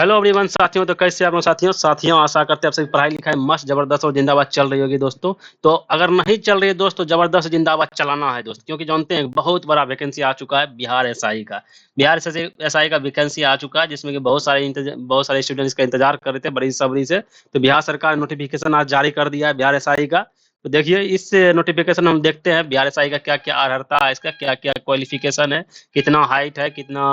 Hello everyone साथियों, तो कैसे आप लोग साथियों आशा करते हैं आप सभी पढ़ाई लिखाई मस्त जबरदस्त और जिंदाबाद चल रही होगी दोस्तों। तो अगर नहीं चल रही है दोस्तों, जबरदस्त जिंदाबाद चलाना है दोस्त, क्योंकि जानते हैं बहुत बड़ा वैकेंसी आ चुका है बिहार एसआई का। बिहार एसआई का वैकेंसी आ चुका है, जिसमें कि बहुत सारे स्टूडेंट इसका इंतजार कर रहे थे बड़ी सब्री से। तो बिहार सरकार ने नोटिफिकेशन आज जारी कर दिया है बिहार एसआई का। तो देखिए इस नोटिफिकेशन हम देखते हैं बिहार एसआई का क्या क्या अर्हता है, इसका क्या क्या क्वालिफिकेशन है, कितना हाइट है, कितना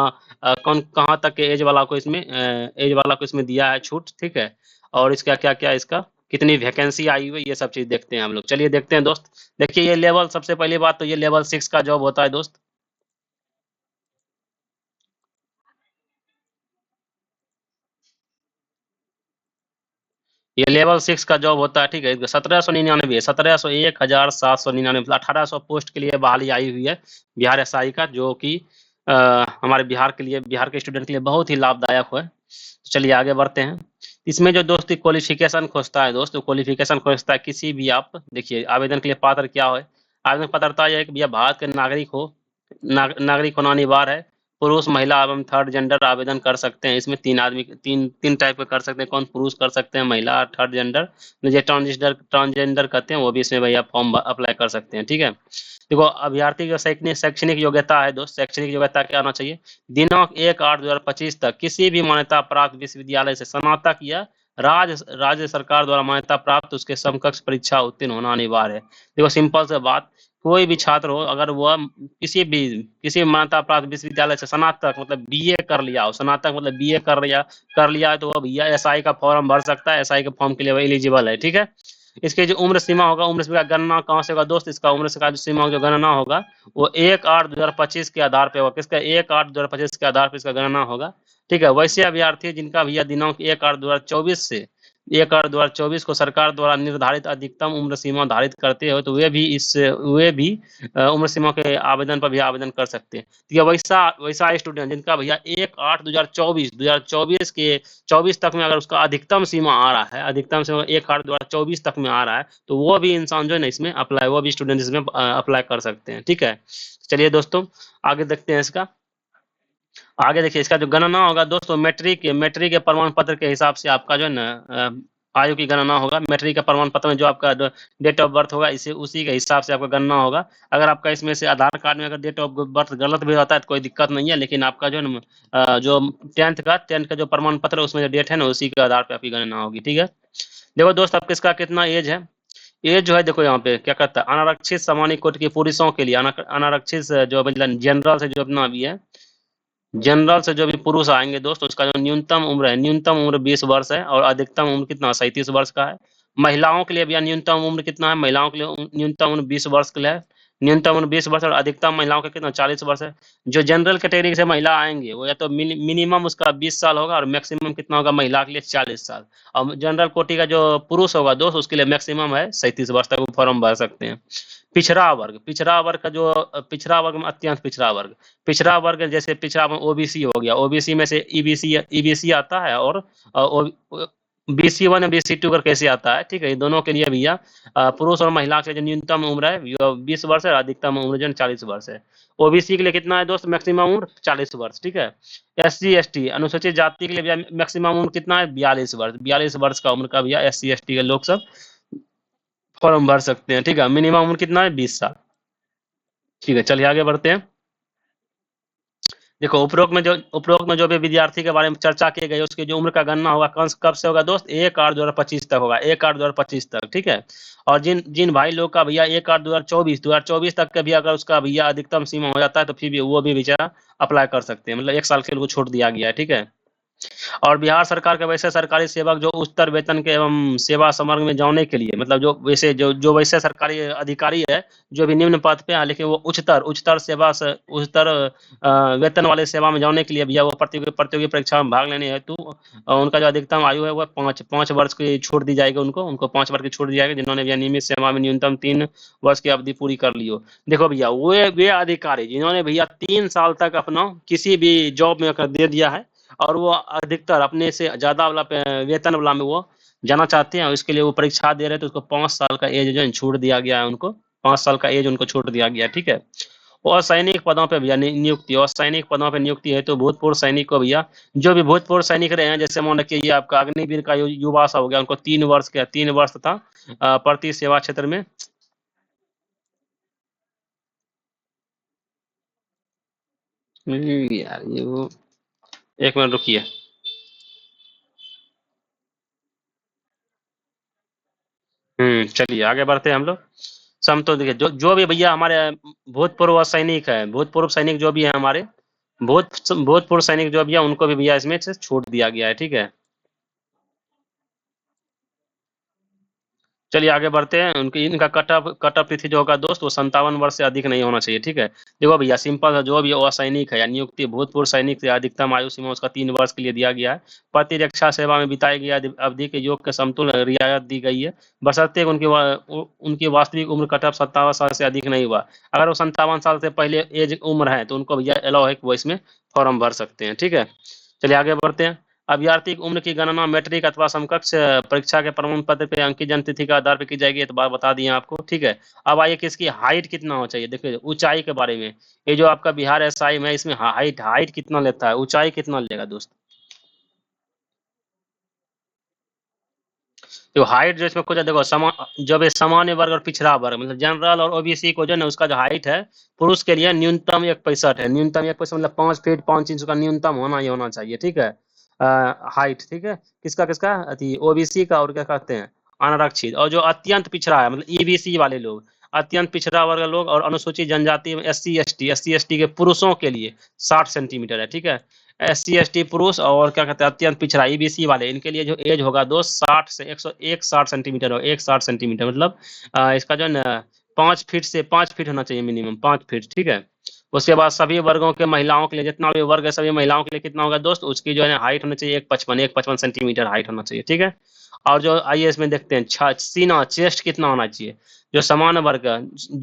कौन कहाँ तक के एज वाला को इसमें दिया है छूट, ठीक है। और इसका क्या क्या इसका कितनी वैकेंसी आई हुई है, ये सब चीज देखते हैं हम लोग। चलिए देखते हैं दोस्त। देखिए ये लेवल, सबसे पहली बात तो ये लेवल 6 का जॉब होता है दोस्त। ये लेवल 6 का जॉब होता है, ठीक है। 1799 1701,799 1800 पोस्ट के लिए बहाली आई हुई है बिहार एसआई का, जो कि हमारे बिहार के लिए, बिहार के स्टूडेंट के लिए बहुत ही लाभदायक है। तो चलिए आगे बढ़ते हैं। इसमें जो दोस्त क्वालिफिकेशन खोजता है दोस्त, क्वालिफिकेशन खोजता है किसी भी, आप देखिए आवेदन के लिए पात्र क्या हो। आवेदन पात्रता यह है कि भैया भारत के नागरिक हो, नागरिक होना अनिवार्य है। पुरुष, महिला एवं थर्ड जेंडर आवेदन कर सकते हैं। इसमें तीन आदमी, तीन तीन टाइप के कर सकते हैं। कौन पुरुष कर सकते हैं, महिला, थर्ड जेंडर, जो ट्रांसजेंडर कहते हैं वो भी इसमें भैया फॉर्म अप्लाई कर सकते हैं, ठीक है। देखो अभ्यर्थी की शैक्षणिक शैक्षणिक योग्यता है दोस्त, शैक्षणिक योग्यता क्या होना चाहिए। दिनांक 1/8/2025 तक किसी भी मान्यता प्राप्त विश्वविद्यालय से स्नातक या राज्य सरकार द्वारा मान्यता प्राप्त उसके समकक्ष परीक्षा उत्तीर्ण होना अनिवार्य है। देखो सिंपल से बात, कोई भी छात्र हो, अगर वह किसी भी मान्यता प्राप्त विश्वविद्यालय से स्नातक मतलब बीए कर लिया हो, स्नातक मतलब बीए कर लिया है, तो वह भैया एसआई का फॉर्म भर सकता है। एसआई के फॉर्म के लिए वह एलिजिबल है, ठीक है। इसके जो उम्र सीमा होगा, उम्र सीमा का गणना कहाँ से होगा दोस्त, इसका उम्र का जो सीमा जो गणना होगा वो 1/8/2025 के आधार पे होगा। किसका 1/8/2025 के आधार पे इसका गणना होगा, ठीक है। वैसे अभ्यर्थी जिनका भैया दिनांक 1/8/2024 से 1/8/2024 को सरकार द्वारा निर्धारित अधिकतम उम्र सीमा धारित करते हो, तो वे भी उम्र सीमा के आवेदन पर भी आवेदन कर सकते हैं। तो ये वैसा वैसा स्टूडेंट जिनका भैया 1/8/2024 के 24 तक में अगर उसका अधिकतम सीमा आ रहा है, अधिकतम सीमा 1/8/2024 तक में आ रहा है, तो वो भी इंसान जो है ना इसमें अप्लाई, वो भी स्टूडेंट इसमें अप्लाई कर सकते हैं, ठीक है। चलिए दोस्तों आगे देखते हैं इसका। आगे देखिए इसका जो गणना होगा दोस्तों, मैट्रिक के प्रमाण पत्र के हिसाब से आपका जो है ना आयु की गणना होगा। मैट्रिक का प्रमाण पत्र में जो आपका डेट ऑफ बर्थ होगा, इसे उसी के हिसाब से आपका गणना होगा। अगर आपका इसमें से आधार कार्ड में अगर डेट ऑफ बर्थ गलत भी होता है तो कोई दिक्कत नहीं है, लेकिन आपका जो है ना जो टेंथ का जो प्रमाण पत्र है उसमें जो डेट है ना उसी के आधार पर आपकी गणना होगी, ठीक है। देखो दोस्त अब किसका कितना एज है। एज जो है देखो यहाँ पे क्या कहता है, अनारक्षित सामान्य कोटि के पुरुषों के लिए, अनारक्षित जो मतलब जनरल से जो अपना भी है, जनरल से जो भी पुरुष आएंगे दोस्त, उसका जो न्यूनतम उम्र है, न्यूनतम उम्र 20 वर्ष है और अधिकतम उम्र कितना 37 वर्ष का है। महिलाओं के लिए भैया न्यूनतम उम्र कितना है, महिलाओं के लिए न्यूनतम उम्र 20 वर्ष के लिए है। न्यूनतम उम्र 20 वर्ष और अधिकतम महिलाओं का कितना 40 वर्ष है। जो जनरल कैटेगरी से महिला आएंगे वो या तो मिनिमम उसका 20 साल होगा और मैक्सिमम कितना होगा महिला के लिए 40 साल। और जनरल कोटि का जो पुरुष होगा दोस्त, उसके लिए मैक्सिमम है 37 वर्ष तक वो फॉर्म भर सकते हैं। पिछड़ा वर्ग का जो पिछड़ा वर्ग में अत्यंत पिछड़ा वर्ग जैसे पिछड़ा ओबीसी हो गया, ओबीसी में से ईबीसी आता है और BC1 या BC2 कर कैसे आता है, ठीक है। दोनों के लिए भैया पुरुष और महिला के जो न्यूनतम उम्र है 20 वर्ष है, अधिकतम उम्र जो 40 वर्ष है। ओबीसी के लिए कितना है दोस्त, मैक्सिमम उम्र 40 वर्ष, ठीक है। SC ST अनुसूचित जाति के लिए भैया मैक्सिमम उम्र कितना है 42 वर्ष का उम्र का भैया SC ST के लोग सब फॉर्म भर सकते हैं, ठीक है। मिनिमम उम्र कितना है 20 साल, ठीक है। चलिए आगे बढ़ते हैं। देखो उपरोक्त में जो भी विद्यार्थी के बारे में चर्चा की गई उसकी जो उम्र का गणना होगा कब से होगा दोस्त, 1/8/2025 तक होगा, 1/8/2025 तक, ठीक है। और जिन जिन भाई लोग का भैया 1/8/2024 तक का भी अगर उसका भैया अधिकतम सीमा हो जाता है तो फिर भी वो भी बेचारा अप्लाई कर सकते हैं, मतलब 1 साल के लिए छूट दिया गया है, ठीक है। और बिहार सरकार के वैसे सरकारी सेवक जो उच्चतर वेतन के एवं सेवा समग्र में जाने के लिए, मतलब जो वैसे सरकारी अधिकारी है जो भी निम्न पद पे है लेकिन वो उच्चतर वेतन वाले सेवा में जाने के लिए भैया वो प्रतियोगी परीक्षा में भाग लेने हेतु उनका जो अधिकतम आयु है वो 5 वर्ष की छूट दी जाएगी। उनको 5 वर्ष की छूट दी जाएगी जिन्होंने भैया नियमित सेवा में न्यूनतम 3 वर्ष की अवधि पूरी कर ली हो। देखो भैया वे अधिकारी जिन्होंने भैया 3 साल तक अपना किसी भी जॉब में दे दिया है और वो अधिकतर अपने से ज्यादा वाला वेतन वाला में वो जाना चाहते हैं और इसके लिए वो परीक्षा दे रहे हैं, तो उसको 5 साल का एज जो है छूट दिया गया है। उनको 5 साल का एज उनको छूट दिया गया, ठीक है। असैनिक पदों पे भैया नियुक्ति, असैनिक पदों पे नियुक्ति है तो भूतपूर्व सैनिक को भैया, जो भी भूतपूर्व सैनिक रहे हैं, जैसे मान रखिए ये आपका अग्निवीर का युवा सा हो गया, उनको 3 वर्ष तथा प्रति सेवा क्षेत्र में यार ये वो, 1 मिनट रुकिए। चलिए आगे बढ़ते हैं हम लोग। समतो देखिए, जो जो भी भैया हमारे भूतपूर्व सैनिक है, भूतपूर्व सैनिक जो भी है हमारे, भूतपूर्व सैनिक जो भी है उनको भी भैया इसमें से छूट दिया गया है, ठीक है। चलिए आगे बढ़ते हैं। उनकी इनका कट ऑफ तिथि जो होगा दोस्त, वो 57 वर्ष से अधिक नहीं होना चाहिए, ठीक है। देखो भैया सिंपल है, जो भी असैनिक है या नियुक्ति भूतपूर्व सैनिक से अधिकतम आयु सीमा उसका 3 वर्ष के लिए दिया गया है। प्रतिरक्षा सेवा में बिताई गई अवधि के योग के समतुल्य रियायत दी गई है, बशर्ते उनकी वास्तविक उम्र कट ऑफ 57 साल से अधिक नहीं हुआ। अगर वो 57 साल से पहले एज उम्र है तो उनको भैया अलाउ है कि वो इसमें फॉर्म भर सकते हैं, ठीक है। चलिए आगे बढ़ते हैं। अभ्यर्थी की उम्र की गणना मैट्रिक अथवा समकक्ष परीक्षा के प्रमाण पत्र पे अंकित जन्म तिथि के आधार पर की जाएगी, ये तो बात बता दिए आपको, ठीक है। अब आइए कि इसकी हाइट कितना होना चाहिए। देखिए ऊंचाई के बारे में, ये जो आपका बिहार एसआई में इसमें हाइट हाइट कितना लेता है, ऊंचाई कितना लेगा दोस्त। तो हाइट जो इसमें कुछ देखो जब ये सामान्य वर्ग और पिछड़ा वर्ग मतलब जनरल और ओबीसी को जो है ना, उसका जो हाइट है पुरुष के लिए न्यूनतम 1.65 है, न्यूनतम 1.65 मतलब 5 फीट 5 इंच का न्यूनतम होना ही होना चाहिए, ठीक है। हाइट, ठीक है। किसका किसका अति ओबीसी का और क्या कहते हैं अनारक्षित, और जो अत्यंत पिछड़ा है मतलब ईबीसी वाले लोग, अत्यंत पिछड़ा वर्ग लोग और अनुसूचित जनजाति एस सी एस टी के पुरुषों के लिए 60 सेंटीमीटर है, ठीक है। SC ST पुरुष और क्या कहते हैं अत्यंत पिछड़ा ईबीसी वाले, इनके लिए जो एज होगा दोस्त 60 से 101 60 सेंटीमीटर हो, 160 सेंटीमीटर मतलब इसका जो है ना 5 फीट से 5 फीट होना चाहिए मिनिमम 5 फीट, ठीक है। उसके बाद सभी वर्गों के महिलाओं के लिए जितना भी वर्ग है सभी महिलाओं के लिए कितना होगा दोस्त, उसकी जो है हाइट होना चाहिए 155 सेंटीमीटर हाइट होना चाहिए, ठीक है। और जो आइए इसमें देखते हैं सीना चेस्ट कितना होना चाहिए। जो समान वर्ग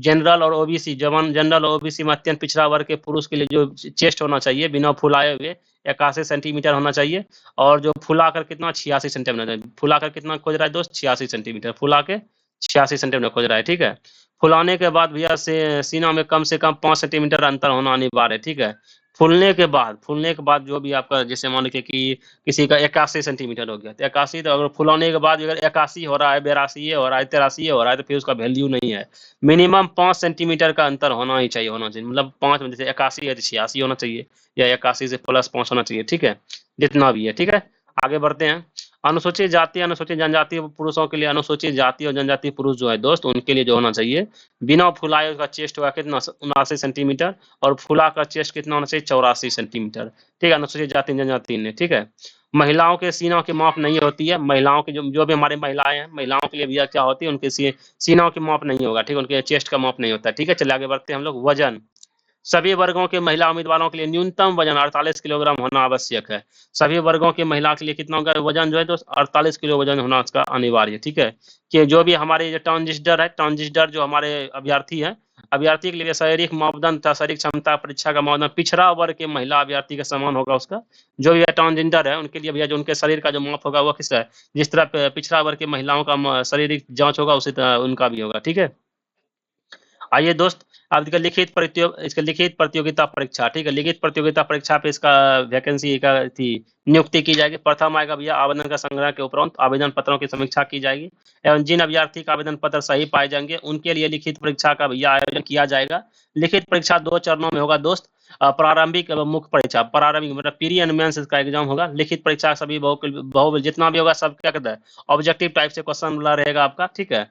जनरल और ओबीसी जवान जनरल और ओबीसी में अत्यंत पिछड़ा वर्ग के पुरुष के लिए जो चेस्ट होना चाहिए बिना फुलाए हुए 81 सेंटीमीटर होना चाहिए। और जो फुलाकर कितना 86 सेंटीमीटर, फुलाकर कितना खोज रहा है दोस्त 86 सेंटीमीटर, फुला के 86 सेंटीमीटर खोज रहा है, ठीक है। फुलाने के बाद भैया सीना में कम से कम 5 सेंटीमीटर अंतर होना अनिवार्य है, ठीक है। फूलने के बाद जो भी आपका जैसे मान लीजिए कि किसी का 81 सेंटीमीटर हो गया तो 81, तो अगर फुलाने के बाद अगर 81 हो रहा है 82 हो रहा है 83 हो रहा है तो फिर उसका वैल्यू नहीं है। मिनिमम 5 सेंटीमीटर का अंतर होना चाहिए मतलब 5 में जैसे 81 है तो 86 होना चाहिए, या 81 से +5 होना चाहिए, ठीक है। जितना भी है, ठीक है। आगे बढ़ते हैं। अनुसूचित जाति अनुसूचित जनजाति पुरुषों के लिए, अनुसूचित जाति और जनजाति पुरुष जो है दोस्त उनके लिए जो होना चाहिए बिना फुलाए उसका चेस्ट होगा कितना 79 सेंटीमीटर, और फुला का चेस्ट कितना होना चाहिए 84 सेंटीमीटर, ठीक है। अनुसूचित जाति जनजाति ने, ठीक है। महिलाओं के सीना की माप नहीं होती है, महिलाओं की जो भी हमारी महिलाएं हैं महिलाओं के लिए भैया क्या होती है उनके सीनाओं की माप नहीं होगा, ठीक है। उनके चेस्ट का माप नहीं होता है, ठीक है। चलिए आगे बढ़ते हैं हम लोग। वजन सभी वर्गों के महिला उम्मीदवारों के लिए न्यूनतम वजन 48 किलोग्राम होना आवश्यक है। सभी वर्गों के महिला के लिए कितना होगा वजन जो है तो 48 किलो वजन होना उसका अनिवार्य है, ठीक है। कि जो भी हमारे जो ट्रांसजेंडर जो हमारे अभ्यर्थी है, अभ्यर्थी के लिए शारीरिक मापदंड तथा शारीरिक क्षमता परीक्षा का मापदंड पिछड़ा वर्ग के महिला अभ्यर्थी के समान होगा उसका। जो भी ट्रांसजेंडर है उनके लिए भैया जो उनके शरीर का जो माप होगा वो किस है, जिस तरह पिछड़ा वर्ग के महिलाओं का शारीरिक जांच होगा उसी तरह उनका भी होगा, ठीक है। आइए दोस्त, अब इसका लिखित प्रतियोगिता परीक्षा, ठीक है। लिखित प्रतियोगिता परीक्षा पे इसका वैकेंसी का थी नियुक्ति की जाएगी। प्रथम आएगा भैया आवेदन का संग्रह के उपरांत आवेदन पत्रों की समीक्षा की जाएगी एवं जिन अभ्यर्थी का आवेदन पत्र सही पाए जाएंगे उनके लिए लिखित परीक्षा का भैया आयोजन किया जाएगा। लिखित परीक्षा 2 चरणों में होगा दोस्त। प्रारंभिक एवं मुख्य परीक्षा, प्रारंभिक मतलब प्री एंड मेंस का एग्जाम होगा। लिखित परीक्षा सभी बहु जितना भी होगा सब क्या कहता है ऑब्जेक्टिव टाइप से क्वेश्चन रहेगा आपका, ठीक है।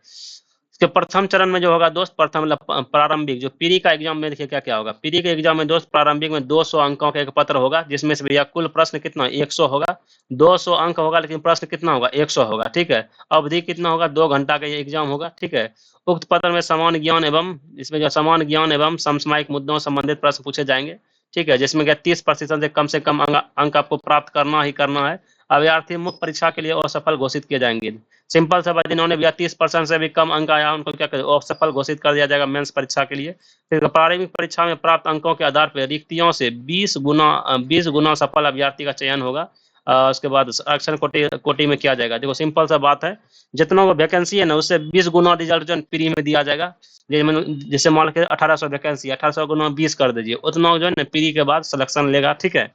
इसके प्रथम चरण में जो होगा दोस्त, प्रथम मतलब प्रारंभिक जो प्री का एग्जाम में देखिए क्या क्या होगा। प्री के एग्जाम में दोस्त प्रारंभिक में 200 अंकों का एक पत्र होगा जिसमें से भैया कुल प्रश्न कितना 100 होगा। 200 अंक होगा लेकिन प्रश्न कितना होगा 100 होगा, ठीक है। अवधि कितना होगा 2 घंटा का ये एग्जाम होगा, ठीक है। उक्त पत्र में समान ज्ञान एवं इसमें जो समान ज्ञान एवं समसामयिक मुद्दों संबंधित प्रश्न पूछे जाएंगे, ठीक है। जिसमें क्या 30% से कम अंक आपको प्राप्त करना ही करना है। अभ्यर्थी मुख्य परीक्षा के लिए असफल घोषित किए जाएंगे। सिंपल सा बात, जिन्होंने भैया 30% से भी कम अंक आया उनको क्या करें असफल घोषित कर दिया जाएगा मेंस परीक्षा के लिए। फिर प्रारंभिक परीक्षा में प्राप्त अंकों के आधार पर रिक्तियों से 20 गुना सफल अभ्यर्थी का चयन होगा। उसके बाद आरक्षण कोटि कोटि में किया जाएगा। देखो सिंपल सा बात है, जितना वो वैकेंसी है ना उससे 20 गुना रिजल्ट जो है प्री में दिया जाएगा। जैसे मान के 1800 वैकेंसी, 1800 गुना 20 कर दीजिए, उतना जो है ना प्री के बाद सिलेक्शन लेगा, ठीक है।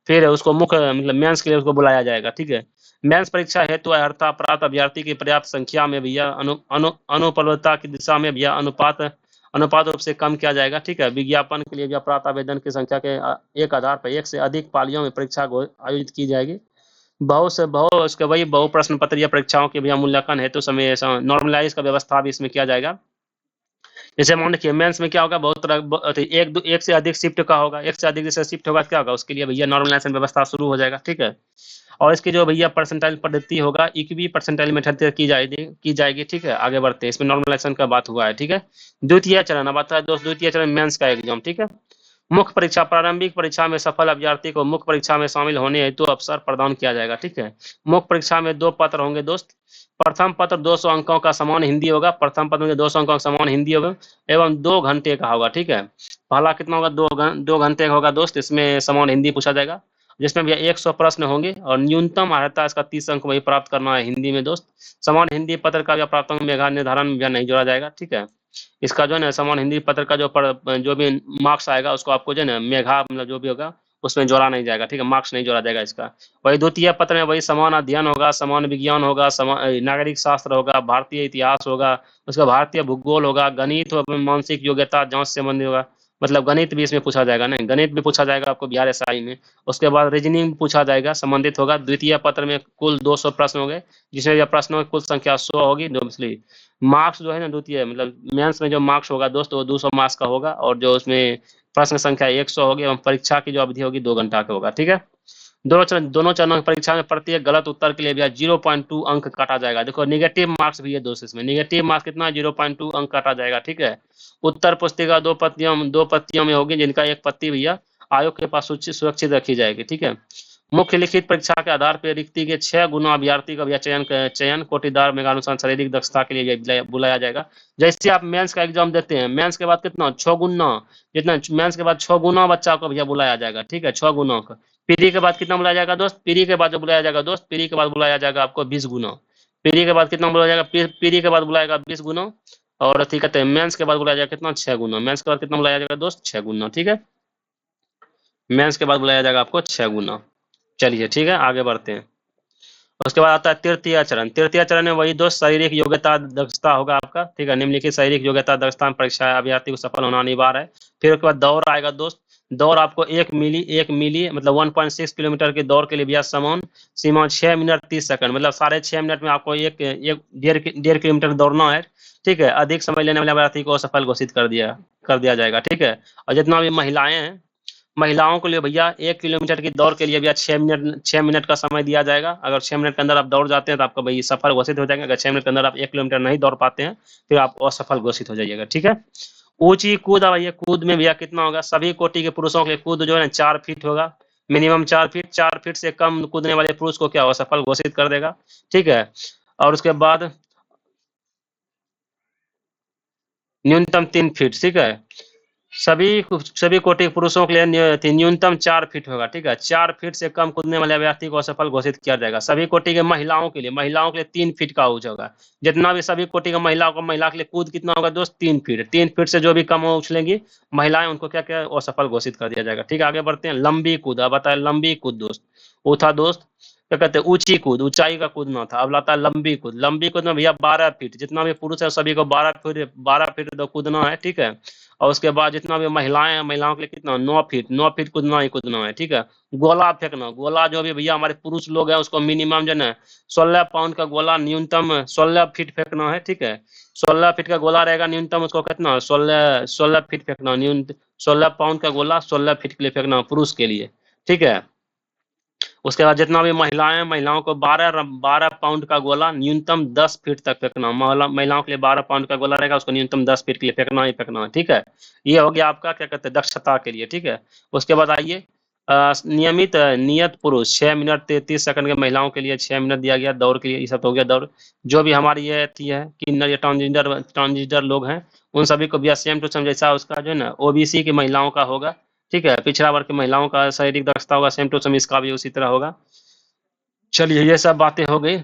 फिर उसको मुख्य मतलब मेंस के लिए उसको बुलाया जाएगा, ठीक है। मेंस परीक्षा हेतु अर्हता प्राप्त अभ्यर्थी की पर्याप्त संख्या में भैया अनुपलब्धता की दिशा में भैया अनुपात रूप से कम किया जाएगा, ठीक है। विज्ञापन के लिए भैया प्राप्त आवेदन की संख्या के एक आधार पर एक से अधिक पालियों में परीक्षा को आयोजित की जाएगी। बहु उसके वही बहु प्रश्न पत्र या परीक्षाओं के भैया मूल्यांकन हेतु समय नॉर्मलाइज का व्यवस्था भी इसमें किया जाएगा। जैसे मान लीजिए मेंस में क्या होगा, बहुत तरह एक से अधिक शिफ्ट का होगा, एक से अधिक जैसे शिफ्ट होगा क्या होगा, उसके लिए भैया नॉर्मलाइजेशन व्यवस्था शुरू हो जाएगा, ठीक है। और इसकी जो भैया परसेंटाइल पद्धति होगा, इक्वी परसेंटाइल मेथड से की जाएगी, ठीक है। आगे बढ़ते हैं, इसमें नॉर्मलाइजेशन का बात हुआ है, ठीक है। द्वितीय चरण, अब आता है दोस्त द्वितीय चरण मेंस का एग्जाम, ठीक है। मुख्य परीक्षा, प्रारंभिक परीक्षा में सफल अभ्यर्थी को मुख्य परीक्षा में शामिल होने हेतु अवसर प्रदान किया जाएगा, ठीक है। मुख्य परीक्षा में 2 पत्र होंगे दोस्त। प्रथम पत्र 200 अंकों का समान हिंदी होगा, प्रथम पत्र में 200 अंकों का समान हिंदी होगा एवं 2 घंटे का होगा, ठीक है। पहला कितना होगा, 2 घंटे का होगा दोस्त, इसमें समान हिंदी पूछा जाएगा, जिसमें भैया 100 प्रश्न होंगे और न्यूनतम अर्हता इसका 30 अंक वही प्राप्त करना है हिंदी में दोस्त। समान हिंदी पत्र का प्राप्तांक मेधा निर्धारण में नहीं जोड़ा जाएगा, ठीक है। इसका जो है ना समान हिंदी पत्र का जो भी मार्क्स आएगा उसको आपको जो है ना मेघा मतलब जो भी होगा उसमें जोड़ा नहीं जाएगा, ठीक है, मार्क्स नहीं जोड़ा जाएगा इसका। वही द्वितीय पत्र में वही समान अध्ययन होगा, समान विज्ञान होगा, समान नागरिक शास्त्र होगा, भारतीय इतिहास होगा, उसका भारतीय भूगोल होगा, गणित और मानसिक योग्यता जांच से संबंधित होगा, मतलब गणित भी इसमें पूछा जाएगा, नहीं गणित भी पूछा जाएगा आपको बिहार एसआई में। उसके बाद रीजनिंग पूछा जाएगा, संबंधित होगा। द्वितीय पत्र में कुल 200 प्रश्न होंगे, जिसमें यह प्रश्नों की कुल संख्या 100 होगी। मार्क्स जो है ना द्वितीय मतलब मेंस में जो मार्क्स होगा दोस्त वो 200 मार्क्स का होगा, और जो उसमें प्रश्न संख्या 100 होगी एवं परीक्षा की जो अवधि होगी 2 घंटा की होगा, ठीक है। दोनों चरणों की परीक्षा में प्रत्येक गलत उत्तर के लिए भी 0.2 अंक काटा जाएगा। देखो निगेटिव मार्क्स भी है दोस्त, इसमें निगेटिव मार्क्स कितना 0.2 अंक काटा जाएगा, ठीक है। उत्तर पुस्तिका 2 पत्तियों में होगी, जिनका एक पत्ती भैया आयोग के पास सुरक्षित रखी जाएगी, ठीक है। मुख्य लिखित परीक्षा के आधार पर रिक्ति के 6 गुना अभ्यर्थी का भैया चयन कोटिदार मेघानुसार शारीरिक दक्षता के लिए बुलाया जाएगा। जैसे आप मेंस का एग्जाम देते हैं, मेंस के बाद कितना 6 गुना, जितना मेंस के बाद 6 गुना बच्चा को भैया बुलाया जाएगा, ठीक है, 6 गुना का। पीरी के बाद कितना बुलाया जाएगा दोस्त, पीरी के बाद जो बुलाया जाएगा दोस्त, पीरी के बाद बुलाया जाएगा आपको 20 गुना। पीरी के बाद कितना बुलाया जाएगा, पीरी के बाद बुलाएगा 20 गुना। और ठीक है मेंस के बाद बुलाया जाएगा कितना 6 गुना, मेंस के बाद कितना बुलाया जाएगा दोस्त 6 गुना, ठीक है। मेंस के बाद बुलाया जाएगा आपको 6 गुना। चलिए ठीक है आगे बढ़ते हैं। उसके बाद आता है तृतीय चरण। तृतीय चरण में वही दोस्त शारीरिक योग्यता दक्षता होगा आपका, ठीक है। निम्नलिखित शारीरिक योग्यता दक्षता परीक्षा अभ्यर्थी को सफल होना अनिवार्य है। फिर उसके बाद दौड़ आएगा दोस्त। दौड़ आपको 1 मिली मतलब 1.6 किलोमीटर की दौड़ के लिए भी समान सीमा 6 मिनट 30 सेकंड, मतलब 6.5 मिनट में आपको एक डेढ़ किलोमीटर दौड़ना है, ठीक है। अधिक समय लेने वाले अभ्यर्थी को सफल घोषित कर दिया जाएगा, ठीक है। और जितना भी महिलाएं हैं, महिलाओं के लिए भैया 1 किलोमीटर की दौड़ के लिए भैया 6 मिनट का समय दिया जाएगा। अगर 6 मिनट के अंदर आप दौड़ जाते हैं तो आपका भाई सफल घोषित हो जाएगा। अगर 6 मिनट के अंदर आप 1 किलोमीटर नहीं दौड़ पाते हैं फिर आप असफल घोषित हो जाइएगा, ठीक है। ऊंची कूद, भैया कूद में भैया कितना होगा, सभी कोटि के पुरुषों के लिए कूद जो है 4 फीट होगा, मिनिमम 4 फीट। 4 फीट से कम कूदने वाले पुरुष को क्या होगा, सफल घोषित कर देगा, ठीक है। और उसके बाद न्यूनतम 3 फीट, ठीक है। सभी कोटि पुरुषों के लिए न्यूनतम 4 फीट होगा, ठीक है। 4 फीट से कम कूदने वाले अभ्यर्थी को असफल घोषित किया जाएगा। सभी कोटि के महिलाओं के लिए 3 फीट का ऊंचा होगा। जितना भी सभी कोटि के महिला के लिए कूद कितना होगा दोस्त 3 फीट। 3 फीट से जो भी कम उछलेंगी महिलाएं उनको क्या क्या असफल घोषित कर दिया जाएगा, ठीक है। आगे बढ़ते हैं। लंबी कूद, अब बताए लंबी कूद दोस्त, वो था दोस्त क्या कहते हैं ऊंची कूद, ऊंचाई का कूदना था। अब लाता है लंबी कूद। लंबी कूद में भैया 12 फीट, जितना भी पुरुष है सभी को 12 फीट तो कूदना है, ठीक है। और उसके बाद जितना भी महिलाएं हैं, महिलाओं के लिए कितना 9 फीट कूदना ही कूदना है, ठीक है। गोला फेंकना, गोला जो भी भैया हमारे पुरुष लोग हैं उसको मिनिमम जो है 16 पाउंड का गोला न्यूनतम 16 फीट फेंकना है, ठीक है। 16 फीट का गोला रहेगा न्यूनतम, उसको कितना 16 फीट फेंकना, न्यूनतम 16 पाउंड का गोला 16 फीट के लिए फेंकना पुरुष के लिए, ठीक है। उसके बाद जितना भी महिलाओं को 12 पाउंड का गोला न्यूनतम 10 फीट तक फेंकना। महिलाओं के लिए 12 पाउंड का गोला रहेगा, उसको न्यूनतम 10 फीट के लिए फेंकना ही फेंकना है, ठीक है। ये हो गया आपका क्या कहते हैं दक्षता के लिए, ठीक है। उसके बाद आइए नियत पुरुष 6 मिनट 33 सेकंड के, महिलाओं के लिए 6 मिनट दिया गया दौड़ के लिए। ये सब हो गया दौड़। जो भी हमारी ये थी है किन्नर या ट्रांसजेंडर लोग हैं उन सभी को भी सेम टू सेम जैसा उसका जो है ना ओबीसी की महिलाओं का होगा, ठीक है। पिछड़ा वर्ग की महिलाओं का शारीरिक दक्षता होगा सेम टू सेम, इसका भी उसी तरह होगा। चलिए ये सब बातें हो गई।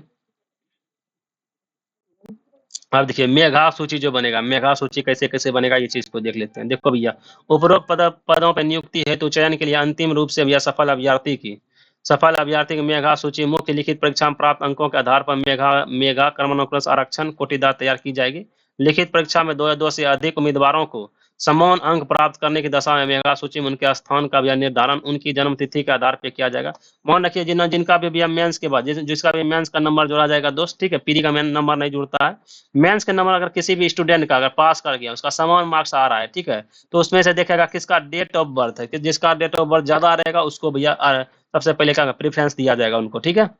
अब देखिए मेधा सूची जो बनेगा, मेधा सूची कैसे कैसे बनेगा ये चीज को देख लेते हैं। देखो भैया, उपरोक्त पदों पर नियुक्ति हेतु चयन के लिए अंतिम रूप से भैया सफल अभ्यर्थी की मेधा सूची मुख्य लिखित परीक्षा में प्राप्त अंकों के आधार पर मेधा मेधा क्रमानुक्रम आरक्षण कोटिदार तैयार की जाएगी। लिखित परीक्षा में 2 या 2 से अधिक उम्मीदवारों को समान अंक प्राप्त करने की दशा में मेधा सूची में उनके स्थान का भी निर्धारण उनकी जन्म तिथि के आधार पर किया जाएगा। मान रखिए जिनका भी भैया मेंस के बाद जिसका भी मेंस का नंबर जोड़ा जाएगा दोस्त, ठीक है, प्री का मेन नंबर नहीं जुड़ता है। मेंस के नंबर अगर किसी भी स्टूडेंट का अगर पास कर गया, उसका समान मार्क्स आ रहा है, ठीक है, तो उसमें से देखेगा किसका डेट ऑफ बर्थ है, कि जिसका डेट ऑफ बर्थ ज्यादा रहेगा उसको भैया सबसे पहले क्या प्रेफरेंस दिया जाएगा उनको, ठीक है।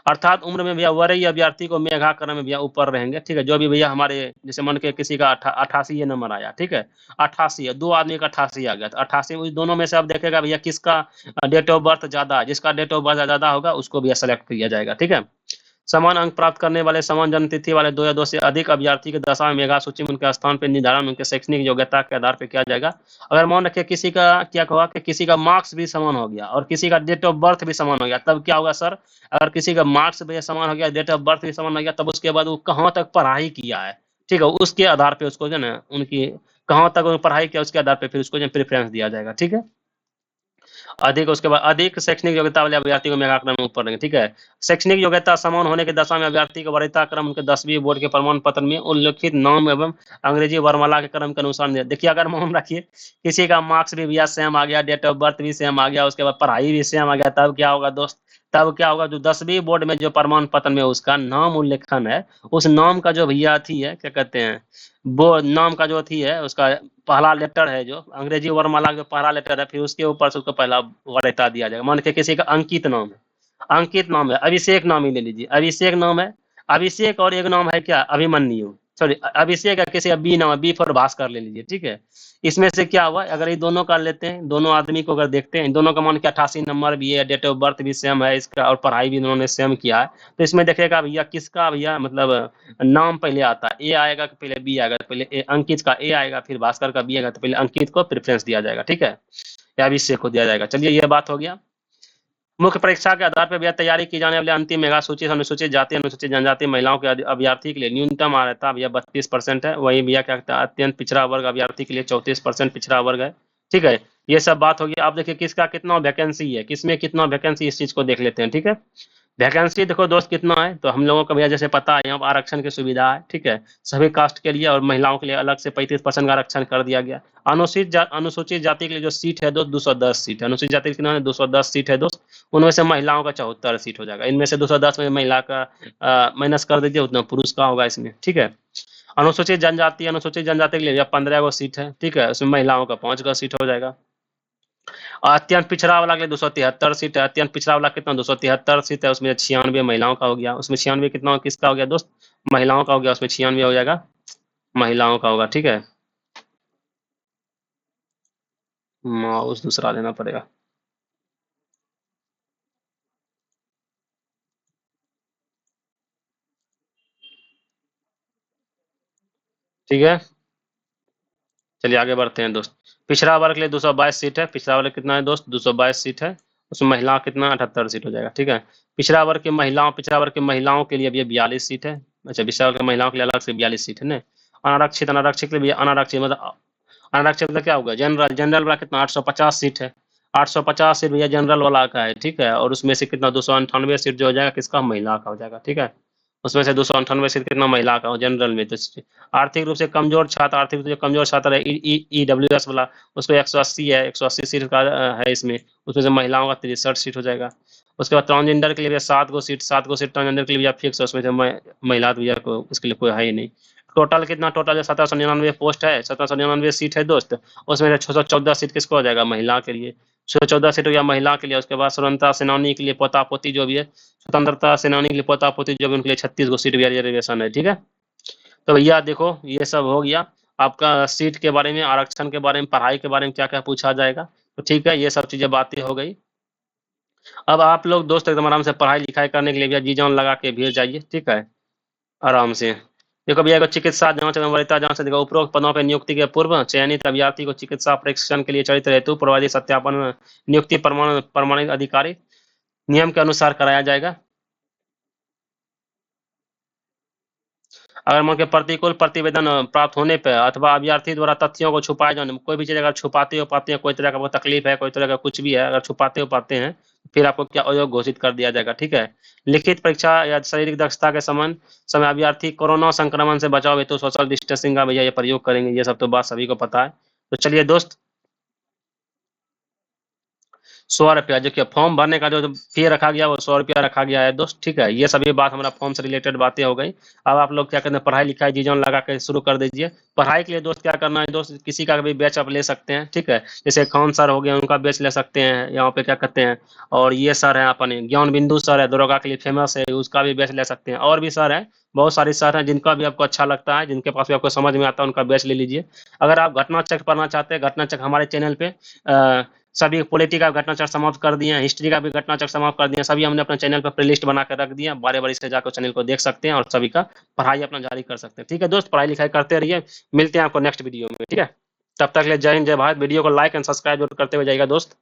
अर्थात उम्र में भैया वरीय अभ्यर्थी को मेधा क्रम में भैया ऊपर रहेंगे, ठीक है। जो भी भैया हमारे जैसे मान के किसी का 88 ये नंबर आया, ठीक है, 88 है, 2 आदमी का 88 आ गया, तो 88 उस दोनों में से अब देखेगा भैया किसका डेट ऑफ बर्थ ज्यादा है, जिसका डेट ऑफ बर्थ ज्यादा होगा उसको भैया सेलेक्ट किया जाएगा, ठीक है। समान अंक प्राप्त करने वाले समान जन्म तिथि वाले 2 या 2 से अधिक अभ्यर्थी की दशा में मेधा सूची में उनके स्थान पर निर्धारण उनके शैक्षणिक योग्यता के आधार पर किया जाएगा। अगर मान रखिए किसी का क्या हुआ कि किसी का मार्क्स भी समान हो गया और किसी का डेट ऑफ बर्थ भी समान हो गया, तब क्या होगा सर, अगर किसी का मार्क्स भी समान हो गया, डेट ऑफ बर्थ भी समान हो गया, तब उसके बाद वो कहाँ तक पढ़ाई किया है, ठीक है, उसके आधार पर उसको जो है ना उनकी कहाँ तक पढ़ाई किया उसके आधार पर फिर उसको प्रेफरेंस दिया जाएगा, ठीक है। अधिक उसके बाद अधिक शैक्षणिक योग्यता वाले अभ्यर्थी को मेगा क्रम में ऊपर रहेंगे, ठीक है। शैक्षणिक योग्यता समान होने के दशा में अभ्यर्थी को वरीयता क्रम उनके 10वीं बोर्ड के प्रमाण पत्र में उल्लिखित नाम एवं अंग्रेजी वर्णमाला के क्रम के अनुसार देखिए, अगर मान रखिए किसी का मार्क्स भी भैया सेम आ गया, डेट ऑफ बर्थ भी सेम आ गया, उसके बाद पढ़ाई भी सेम आ गया, तब क्या होगा दोस्त, तब क्या होगा, जो 10वीं बोर्ड में जो प्रमाण पत्र में उसका नाम उल्लेखन है, उस नाम का जो भैया थी है क्या कहते हैं, वो नाम का जो थी है उसका पहला लेटर है, जो अंग्रेजी वर्णमाला का पहला लेटर है, फिर उसके ऊपर से उसको पहला वरीयता दिया जाएगा। मान के किसी का अंकित नाम है, अंकित नाम है, अभिषेक नाम ही ले लीजिए, अभिषेक नाम है, अभिषेक और एक नाम है क्या, अभिमन्यु, सॉरी अभिषेक है, किसी का बी नाम है, बी फॉर भास्कर ले लीजिए, ठीक है। इसमें से क्या हुआ, अगर ये दोनों का लेते हैं, दोनों आदमी को अगर देखते हैं, दोनों का मान के 88 नंबर भी है, डेट ऑफ बर्थ भी सेम है इसका, और पढ़ाई भी इन्होंने सेम किया है, तो इसमें देखेगा भैया किसका भैया मतलब नाम पहले आता है, ए आएगा कि पहले बी आएगा, तो पहले अंकित का ए आएगा, फिर भास्कर का बी आएगा, तो पहले अंकित को प्रेफरेंस दिया जाएगा, ठीक है, या अभिषेक को दिया जाएगा। चलिए ये बात हो गया। मुख्य परीक्षा के आधार पर भैया तैयारी की जाने वाली अंतिम मेगा सूची अनुसूचित जाति अनुसूचित जनजाति महिलाओं के अभ्यर्थी के लिए न्यूनतम अर्हता भैया 32% है। वही भैया क्या कहता है अत्यंत पिछड़ा वर्ग अभ्यर्थी के लिए 34% पिछड़ा वर्ग है, ठीक है। ये सब बात होगी। आप देखिए किसका कितना वैकेंसी है, किसमें कितना वैकेंसी, इस चीज को देख लेते हैं, ठीक है। वैकेंसी देखो दोस्त कितना है, तो हम लोगों को भैया जैसे पता है यहाँ पर आरक्षण की सुविधा है, ठीक है, सभी कास्ट के लिए, और महिलाओं के लिए अलग से 35% का आरक्षण कर दिया गया। अनुसूचित जाति के लिए जो सीट है दोस्त 210 सीट है, अनुसूचित जाति के कितना है 210 सीट है दोस्त, उनमें से महिलाओं का 74 सीट हो जाएगा। इनमें से 210 में महिला का माइनस कर दीजिए, उतना पुरुष का होगा इसमें, ठीक है। अनुसूचित जनजाति के लिए 15 गो सीट है, ठीक है, उसमें महिलाओं का 5 गो सीट हो जाएगा। अत्यंत पिछड़ा वाला के लिए 273 सीट है, अत्यंत पिछड़ा वाला कितना 273 सीट है, उसमें 96 महिलाओं का हो गया, उसमें 96 कितना किसका हो गया दोस्त, महिलाओं का हो गया, उसमें 96 हो जाएगा, महिलाओं का होगा, ठीक है। माउस दूसरा लेना पड़ेगा, ठीक है। चलिए आगे बढ़ते हैं दोस्त। पिछड़ा वर्ग के लिए 222 सीट है, पिछड़ा वर्ग कितना है दोस्त 222 सीट है, उसमें महिला कितना 78 सीट हो जाएगा, ठीक है। पिछड़ा वर्ग के महिलाओं के लिए भी 42 सीट है, अच्छा पिछड़ा वर्ग के महिलाओं के लिए अलग से 42 सीट है ना। अनारक्षित अनारक्षित के लिए भी अनारक्षित मतलब अनारक्षित मतलब क्या होगा, जनरल जनरल वाला कितना 850 सीट है, 850 सीट भैया जनरल वाला का है, ठीक है, और उसमें से कितना 298 सीट जो हो जाएगा किसका, महिला का हो जाएगा, ठीक है। उसमें से 298 सीट कितना महिला का हो जनरल में। तो आर्थिक रूप से कमजोर छात्र, आर्थिक रूप से कमजोर छात्र है ईडब्ल्यूएस वाला, उसको 180 है, 180 सीट का है इसमें, उसमें से महिलाओं का 63 सीट हो जाएगा। उसके बाद ट्रांसजेंडर के लिए भी 7 गो सीट ट्रांसजेंडर के लिए भी फिक्स है, उसमें से महिला भैया को इसके लिए कोई है ही नहीं। टोटल कितना, टोटल 1799 पोस्ट है, 1799 सीट है दोस्त, उसमें से 614 सीट किसको हो जाएगा, महिला के लिए, 614 सीट हो गया महिला के लिए। उसके बाद स्वतंत्रता सेनानी के लिए पोता पोती जो भी है, स्वतंत्रता सेनानी के लिए पोता पोती जो भी उनके लिए 36 गो सीट भी रिजर्वेशन है, ठीक है। तो भैया देखो ये सब हो गया आपका सीट के बारे में, आरक्षण के बारे में, पढ़ाई के बारे में क्या क्या पूछा जाएगा, तो ठीक है ये सब चीजें बातें हो गई। अब आप लोग दोस्त एकदम आराम से पढ़ाई लिखाई करने के लिए भैया जी जान लगा के भीड़ जाइए, ठीक है, आराम से। देखो भैया चिकित्सा जांच एवं वरीयता जांच देखो उपरोक्त पदों पर नियुक्ति के पूर्व चयनित अभ्यर्थी को चिकित्सा परीक्षण के लिए चरित्र हेतु प्रवादी सत्यापन नियुक्ति प्रमाणित अधिकारी नियम के अनुसार कराया जाएगा। अगर मान के प्रतिकूल प्रतिवेदन प्राप्त होने पे अथवा अभ्यर्थी द्वारा तथ्यों को छुपाए जाने, कोई भी चीज अगर छुपाते हो पाते हैं, कोई तरह का तकलीफ है, कोई तरह का कुछ भी है, अगर छुपाते हो पाते हैं, फिर आपको क्या अयोग्य घोषित कर दिया जाएगा। ठीक है। लिखित परीक्षा या शारीरिक दक्षता के समय अभ्यर्थी कोरोना संक्रमण से बचाव हेतु सोशल डिस्टेंसिंग का भैया ये प्रयोग करेंगे, ये सब तो बात सभी को पता है। तो चलिए दोस्त, 100 रुपया जो कि फॉर्म भरने का जो फी रखा गया वो 100 रुपया रखा गया है दोस्त। ठीक है, ये सभी बात हमारा फॉर्म से रिलेटेड बातें हो गई। अब आप लोग क्या करते हैं, पढ़ाई लिखाई जी जान लगा के शुरू कर दीजिए। पढ़ाई के लिए दोस्त क्या करना है दोस्त, किसी का भी बैच आप ले सकते हैं। ठीक है, जैसे खान सर हो गए, उनका बैच ले सकते हैं यहाँ पे, क्या कहते हैं। और ये सर है अपने ज्ञान बिंदु सर है, दरोगा के लिए फेमस है, उसका भी बैच ले सकते हैं। और भी सर है, बहुत सारे सर हैं, जिनका भी आपको अच्छा लगता है, जिनके पास भी आपको समझ में आता है, उनका बैच ले लीजिए। अगर आप घटना चक्र पढ़ना चाहते हैं, घटना चक्र हमारे चैनल पे सभी पॉलिटिकल घटना चक्र समाप्त कर दिए हैं, हिस्ट्री का भी घटना चक्र समाप्त कर दिया, सभी हमने अपने चैनल पर प्लेलिस्ट बना कर रख दिया। बारे बारी से जाकर चैनल को देख सकते हैं और सभी का पढ़ाई अपना जारी कर सकते हैं। ठीक है दोस्त, पढ़ाई लिखाई करते रहिए, मिलते हैं आपको नेक्स्ट वीडियो में। ठीक है, तब तक के लिए जय हिंद जय भारत। वीडियो को लाइक एंड सब्सक्राइब जरूर करते हुए जाइएगा दोस्त।